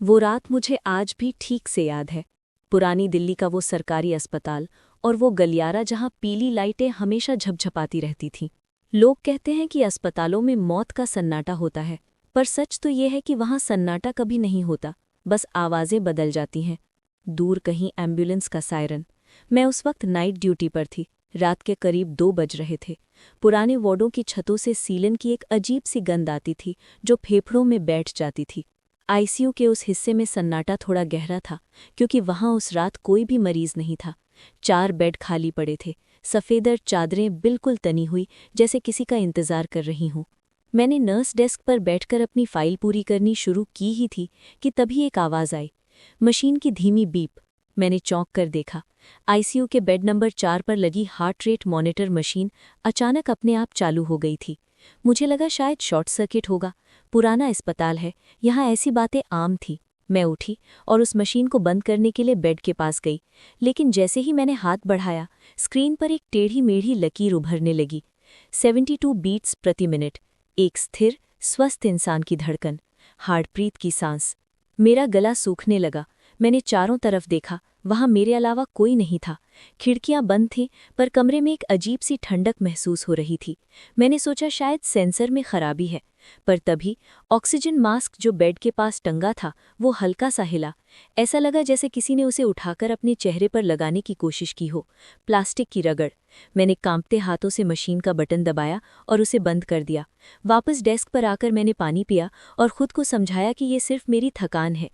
वो रात मुझे आज भी ठीक से याद है। पुरानी दिल्ली का वो सरकारी अस्पताल और वो गलियारा जहाँ पीली लाइटें हमेशा झपझपाती रहती थीं। लोग कहते हैं कि अस्पतालों में मौत का सन्नाटा होता है, पर सच तो ये है कि वहाँ सन्नाटा कभी नहीं होता, बस आवाज़ें बदल जाती हैं। दूर कहीं एम्बुलेंस का सायरन। मैं उस वक्त नाइट ड्यूटी पर थी। रात के करीब 2 बज रहे थे। पुराने वार्डों की छतों से सीलन की एक अजीब सी गंध आती थी जो फेफड़ों में बैठ जाती थी। आईसीयू के उस हिस्से में सन्नाटा थोड़ा गहरा था, क्योंकि वहां उस रात कोई भी मरीज नहीं था। 4 बेड खाली पड़े थे। सफ़ेदर चादरें बिल्कुल तनी हुई, जैसे किसी का इंतजार कर रही हूं। मैंने नर्स डेस्क पर बैठकर अपनी फाइल पूरी करनी शुरू की ही थी कि तभी एक आवाज़ आई। मशीन की धीमी बीप। मैंने चौंक कर देखा। आईसीयू के बेड नंबर 4 पर लगी हार्ट रेट मॉनिटर मशीन अचानक अपने आप चालू हो गई थी। मुझे लगा शायद शॉर्ट सर्किट होगा। पुराना अस्पताल है, यहाँ ऐसी बातें आम थी। मैं उठी और उस मशीन को बंद करने के लिए बेड के पास गई, लेकिन जैसे ही मैंने हाथ बढ़ाया, स्क्रीन पर एक टेढ़ी मेढ़ी लकीर उभरने लगी। 72 बीट्स प्रति मिनट। एक स्थिर, स्वस्थ इंसान की धड़कन, हार्टब्रीथ की सांस। मेरा गला सूखने लगा। मैंने चारों तरफ देखा, वहां मेरे अलावा कोई नहीं था। खिड़कियां बंद थीं, पर कमरे में एक अजीब सी ठंडक महसूस हो रही थी। मैंने सोचा शायद सेंसर में खराबी है, पर तभी ऑक्सीजन मास्क जो बेड के पास टंगा था वो हल्का सा हिला। ऐसा लगा जैसे किसी ने उसे उठाकर अपने चेहरे पर लगाने की कोशिश की हो। प्लास्टिक की रगड़। मैंने कांपते हाथों से मशीन का बटन दबाया और उसे बंद कर दिया। वापस डेस्क पर आकर मैंने पानी पिया और खुद को समझाया कि ये सिर्फ मेरी थकान है।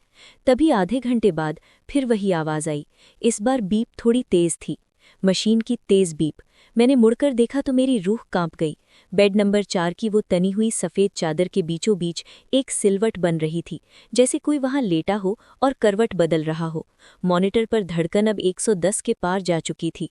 तभी आधे घंटे बाद फिर वही आवाज़ आई। इस बार बीप थोड़ी तेज थी। मशीन की तेज बीप। मैंने मुड़कर देखा तो मेरी रूह कांप गई। बेड नंबर 4 की वो तनी हुई सफ़ेद चादर के बीचों बीच एक सिलवट बन रही थी, जैसे कोई वहां लेटा हो और करवट बदल रहा हो। मॉनिटर पर धड़कन अब 110 के पार जा चुकी थी।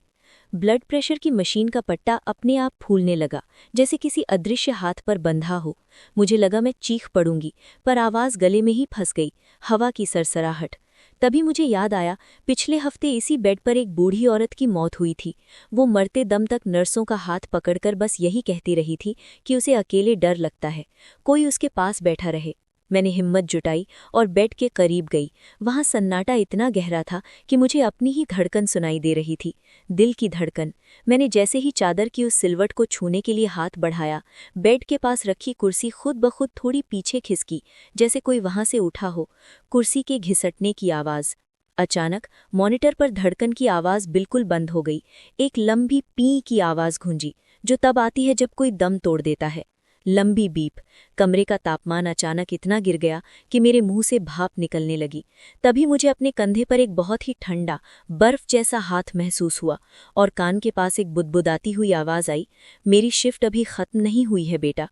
ब्लड प्रेशर की मशीन का पट्टा अपने आप फूलने लगा, जैसे किसी अदृश्य हाथ पर बंधा हो। मुझे लगा मैं चीख पड़ूंगी, पर आवाज़ गले में ही फंस गई। हवा की सरसराहट। तभी मुझे याद आया, पिछले हफ्ते इसी बेड पर एक बूढ़ी औरत की मौत हुई थी। वो मरते दम तक नर्सों का हाथ पकड़कर बस यही कहती रही थी कि उसे अकेले डर लगता है, कोई उसके पास बैठा रहे। मैंने हिम्मत जुटाई और बेड के करीब गई। वहां सन्नाटा इतना गहरा था कि मुझे अपनी ही धड़कन सुनाई दे रही थी, दिल की धड़कन। मैंने जैसे ही चादर की उस सिलवट को छूने के लिए हाथ बढ़ाया, बेड के पास रखी कुर्सी खुद ब खुद थोड़ी पीछे खिसकी, जैसे कोई वहां से उठा हो। कुर्सी के घिसटने की आवाज़। अचानक मॉनिटर पर धड़कन की आवाज़ बिल्कुल बंद हो गई। एक लंबी पी की आवाज़ गूंजी, जो तब आती है जब कोई दम तोड़ देता है। लंबी बीप। कमरे का तापमान अचानक इतना गिर गया कि मेरे मुंह से भाप निकलने लगी। तभी मुझे अपने कंधे पर एक बहुत ही ठंडा, बर्फ जैसा हाथ महसूस हुआ और कान के पास एक बुदबुदाती हुई आवाज़ आई, मेरी शिफ्ट अभी खत्म नहीं हुई है बेटा।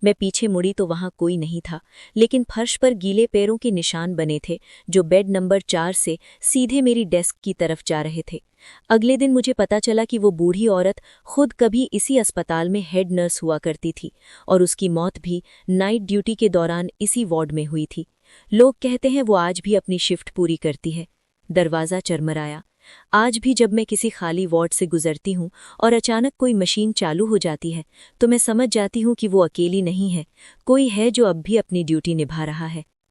मैं पीछे मुड़ी तो वहां कोई नहीं था, लेकिन फर्श पर गीले पैरों के निशान बने थे, जो बेड नंबर 4 से सीधे मेरी डेस्क की तरफ जा रहे थे। अगले दिन मुझे पता चला कि वो बूढ़ी औरत खुद कभी इसी अस्पताल में हेड नर्स हुआ करती थी और उसकी मौत भी नाइट ड्यूटी के दौरान इसी वार्ड में हुई थी। लोग कहते हैं वो आज भी अपनी शिफ्ट पूरी करती है। दरवाज़ा चरमराया। आज भी जब मैं किसी खाली वार्ड से गुजरती हूँ और अचानक कोई मशीन चालू हो जाती है, तो मैं समझ जाती हूँ कि वो अकेली नहीं है, कोई है जो अब भी अपनी ड्यूटी निभा रहा है।